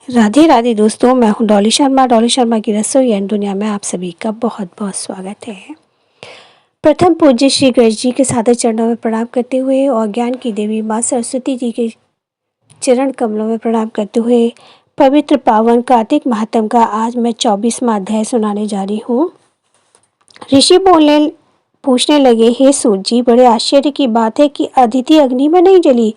राधे राधे दोस्तों, मैं हूं डॉली शर्मा की रसोई एंड दुनिया में आप सभी का बहुत बहुत स्वागत है। प्रथम पूज्य श्री गणेश जी के सादर चरणों में प्रणाम करते हुए और ज्ञान की देवी माँ सरस्वती जी के चरण कमलों में प्रणाम करते हुए पवित्र पावन कार्तिक महात्म का आज मैं 24वां अध्याय सुनाने जा रही हूँ। ऋषि पूछने लगे, हे सूत जी, बड़े आश्चर्य की बात है कि अदिति अग्नि में नहीं जली।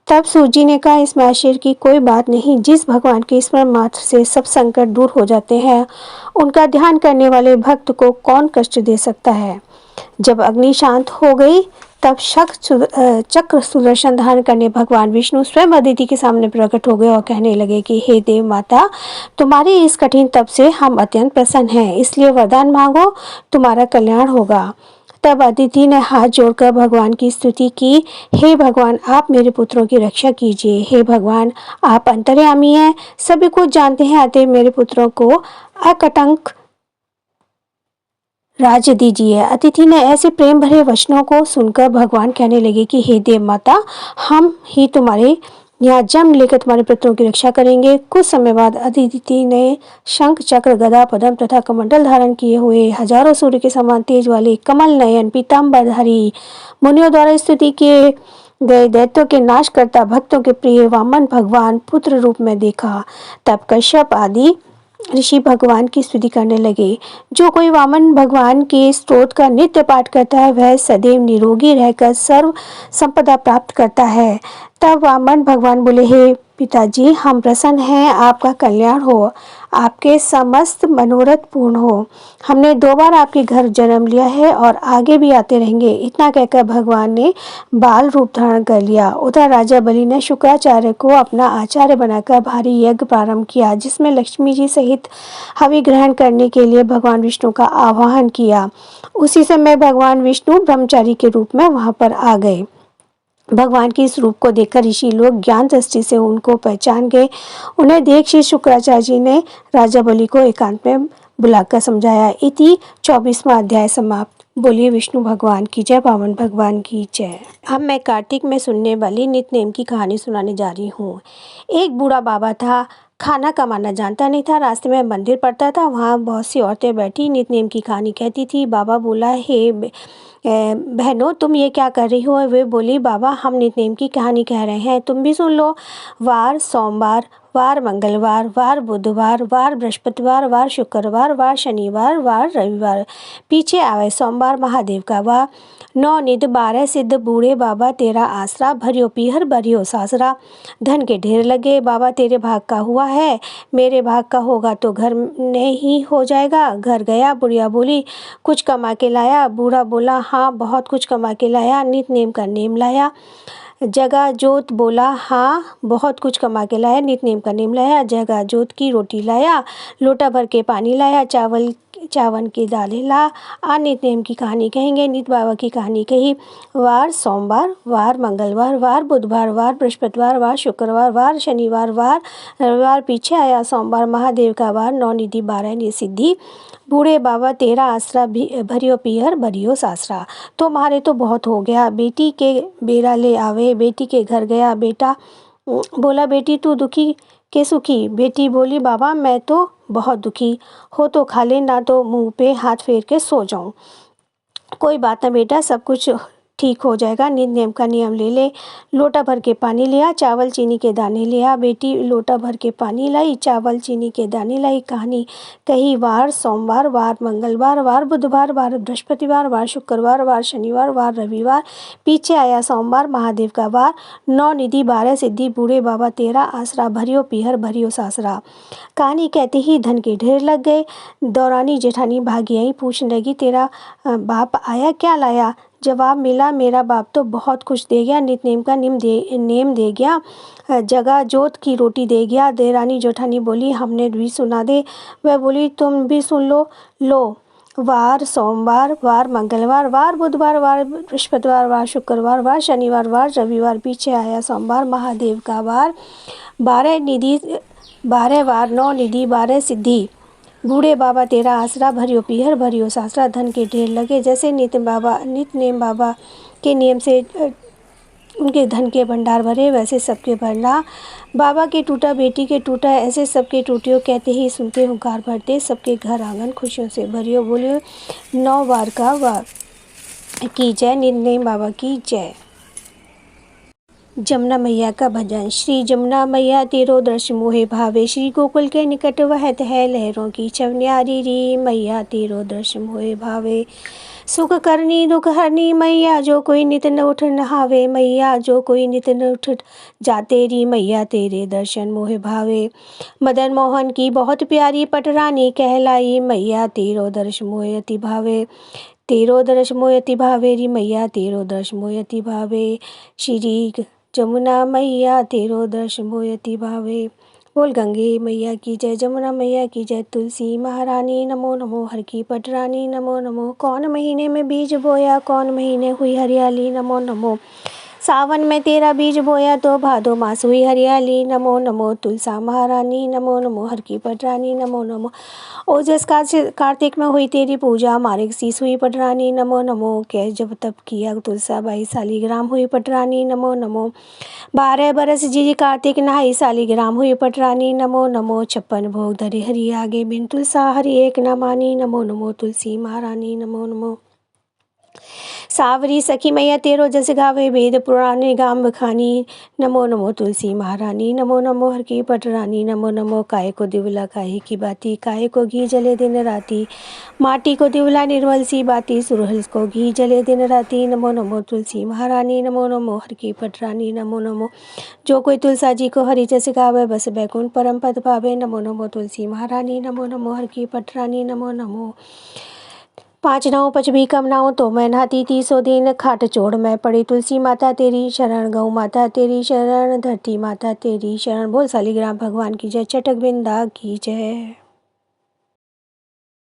तब सूत जी ने कहा, इसमें आश्चर्य की कोई बात नहीं। जिस भगवान के स्मरण मात्र से सब संकट दूर हो जाते हैं, उनका ध्यान करने वाले भक्त को कौन कष्ट दे सकता है। जब अग्नि शांत हो गई तब चक्र सुदर्शन धारण करने भगवान विष्णु स्वयं अदिति के सामने प्रकट हो गए और कहने लगे कि हे देव माता, तुम्हारी इस कठिन तप से हम अत्यंत प्रसन्न हैं, इसलिए वरदान मांगो, तुम्हारा कल्याण होगा। तब अदिति ने हाथ जोड़कर भगवान की स्तुति की, हे भगवान, आप मेरे पुत्रों की रक्षा कीजिए। हे भगवान, आप अंतर्यामी हैं, सभी कुछ जानते हैं, अतः मेरे पुत्रों को अकटंक राज्य दीजिए। अतिथि ने ऐसे प्रेम भरे वचनों को सुनकर भगवान कहने लगे कि हे देव माता, हम ही तुम्हारे यहाँ जन्म लेकर तुम्हारे पुत्रों की रक्षा करेंगे। कुछ समय बाद अदिति ने शंख, चक्र, गदा, पद्म तथा कमंडल धारण किए हुए हजारों सूर्य के समान तेज वाले कमल नयन पीताम्बरधारी मुनियों द्वारा स्तुति किए गए दैत्यों के नाश करता भक्तों के प्रिय वामन भगवान पुत्र रूप में देखा। तब कश्यप आदि ऋषि भगवान की स्तुति करने लगे। जो कोई वामन भगवान के स्तोत्र का नित्य पाठ करता है, वह सदैव निरोगी रहकर सर्व संपदा प्राप्त करता है। तब वामन भगवान बोले, हे पिताजी, हम प्रसन्न हैं, आपका कल्याण हो, आपके समस्त मनोरथ पूर्ण हो। हमने 2 बार आपके घर जन्म लिया है और आगे भी आते रहेंगे। इतना कहकर भगवान ने बाल रूप धारण कर लिया। उधर राजा बलि ने शुक्राचार्य को अपना आचार्य बनाकर भारी यज्ञ प्रारंभ किया, जिसमें लक्ष्मी जी सहित हवि ग्रहण करने के लिए भगवान विष्णु का आह्वान किया। उसी समय भगवान विष्णु ब्रह्मचारी के रूप में वहां पर आ गए। भगवान के इस रूप को देखकर ऋषि लोग ज्ञान दृष्टि से उनको पहचान गए। उन्हें देख श्री शुक्राचार्य जी ने राजा बलि को एकांत में बुलाकर समझाया। इति 24वां अध्याय समाप्त। बोलिए विष्णु भगवान की जय, पावन भगवान की जय। अब मैं कार्तिक में सुनने वाली नित्य नेम की कहानी सुनाने जा रही हूँ। एक बूढ़ा बाबा था, खाना कमाना जानता नहीं था। रास्ते में मंदिर पड़ता था, वहाँ बहुत सी औरतें बैठी नित्य नेम की कहानी कहती थी। बाबा बोला, हे बहनों, तुम ये क्या कर रही हो। वे बोली, बाबा, हम नित्य नेम की कहानी कह रहे हैं, तुम भी सुन लो। वार सोमवार, वार मंगलवार, वार बुधवार, वार बृहस्पतिवार, वार शुक्रवार, वार शनिवार, वार रविवार। पीछे आवे सोमवार महादेव का वार। 9 निध 12 सिद्ध, बूढ़े बाबा तेरा आसरा, भरियो पीहर भरियो सासरा। धन के ढेर लगे, बाबा तेरे भाग का हुआ है, मेरे भाग का होगा तो घर नहीं हो जाएगा। घर गया, बुढ़िया बोली, कुछ कमा के लाया। बूढ़ा बोला, हाँ, बहुत कुछ कमा के लाया। नित्य नेम का नेम लाया। जगा जोत बोला, हाँ, बहुत कुछ कमा के लाया। नित्य नेम का नेम लाया। जगा जोत की रोटी लाया, लोटा भर के पानी लाया, चावल की दालें ला। नित्य नेम की कहानी कहेंगे। नित्य बाबा की कहानी कही। वार सोमवार, वार मंगलवार, वार बुधवार, वार बृहस्पतिवार, वार शुक्रवार, वार शनिवार, वार रविवार। पीछे आया सोमवार महादेव का वार। 9 निधि 12 निसिद्धि, बूढ़े बाबा तेरा आसरा, भरियो पीहर भरियो सासरा। तुम्हारे तो बहुत हो गया। बेटी के बेरा ले आवे, बेटी के घर गया। बेटा बोला, बेटी तू दुखी के सुखी। बेटी बोली, बाबा मैं तो बहुत दुखी, हो तो खा ले, ना तो मुंह पे हाथ फेर के सो जाऊं। कोई बात ना बेटा, सब कुछ ठीक हो जाएगा। नित्य नेम का नियम ले ले। लोटा भर के पानी लिया, चावल चीनी के दाने लिया। बेटी लोटा भर के पानी लाई, चावल चीनी के दाने लाई। कहानी कही। वार सोमवार, वार मंगलवार, वार बुधवार, वार बृहस्पतिवार, वार शुक्रवार, वार शनिवार, वार रविवार। पीछे आया सोमवार महादेव का वार। 9 निधि 12 सिद्धि, बूढ़े बाबा तेरा आसरा, भरियो पीहर भरियो सासरा। कहानी कहते ही धन के ढेर लग गए। दौरानी जेठानी भागी आई, पूछने लगी, तेरा बाप आया, क्या लाया। जवाब मिला, मेरा बाप तो बहुत कुछ दे गया। नित्य नेम का नेम दे गया, जगह जोत की रोटी दे गया। देरानी जेठानी बोली, हमने भी सुना दे। वह बोली, तुम भी सुन लो। वार सोमवार, वार मंगलवार, वार बुधवार, वार बृहस्पतिवार, वार शुक्रवार, वार शनिवार, वार रविवार। पीछे आया सोमवार महादेव का वार। 12 वार, 9 निधि 12 सिद्धि, बूढ़े बाबा तेरा आसरा, भरियो पीहर भरियो सासरा। धन के ढेर लगे। जैसे नित्य नेम बाबा के नियम से उनके धन के भंडार भरे वैसे सबके भरना। बाबा के टूटा बेटी के टूटा ऐसे सबके टूटियो, कहते ही सुनते हुंकार भरते सबके घर आंगन खुशियों से भरियो। बोलियो 9 बार का वार की जय, निन्नेम बाबा की जय। जमुना मैया का भजन। श्री जमुना मैया तेरो दर्श मोहे भावे, श्री गोकुल के निकट वहत है लहरों की छव, न्यारी री मैया तेरो दर्श मोहे भावे। सुख करनी दुख हरनी मैया, जो कोई नित न उठ नहावे, मैया जो कोई नित न उठ जाते री मैया तेरे दर्शन मोहे भावे। मदन मोहन की बहुत प्यारी पटरानी कहलाई, मैया तेरो दर्श मोहे अति भावे। तेरो दर्श मोहे अति भावे री मैया तेरो दर्श मोहे अति भावे। श्री जमुना मैया तेरो दर्श मोहे अति भावे। बोल गंगे मैया की जय, जमुना मैया की जय, तुलसी महारानी नमो नमो, हर की पटरानी नमो नमो। कौन महीने में बीज बोया, कौन महीने हुई हरियाली नमो नमो। सावन में तेरा बीज बोया तो भादो मास हुई हरियाली नमो नमो। तुलसा महारानी नमो नमो, हर की पटरानी नमो नमो। ओजस कार्तिक में हुई तेरी पूजा, मार्गशीर्ष हुई पटरानी नमो नमो। कैसे जब तप किया तुलसा बाई, शालिग्राम हुई पटरानी नमो नमो। 12 बरस जी कार्तिक नहाई, शालिग्राम हुई पटरानी नमो नमो। 56 भोग धरे हरि आगे, बिन तुलसा हरि एक न मानी नमो नमो। तुलसी महारानी नमो नमो। सावरी सखी मैया तेरो जस गावे, वेद पुराणे गाम बखानी नमो नमो। तुलसी महारानी नमो नमो, हर की पटरानी नमो नमो। काहे को दिवला काहे की बाती, काहे को घी जले दिन राती, माटी को दिवला निर्मल सी बाती, सुरहल को घी जले दिन राती नमो नमो। तुलसी महारानी नमो नमो, हर की पटरानी नमो नमो। जो कोई तुलसा जी को हरि जस गावे, बस बैकुंठ परम पद पावे नमो नमो। तुलसी महारानी नमो नमो, हर की पटरानी नमो नमो। 5 नाव 5 भी कम नाव तो मैं नहाती 30 दिन, खाट चोड़ मैं पड़ी तुलसी माता तेरी शरण, गौ माता तेरी शरण, धरती माता तेरी शरण। बोल शालिग्राम भगवान की जय, चटक बिंदा की जय।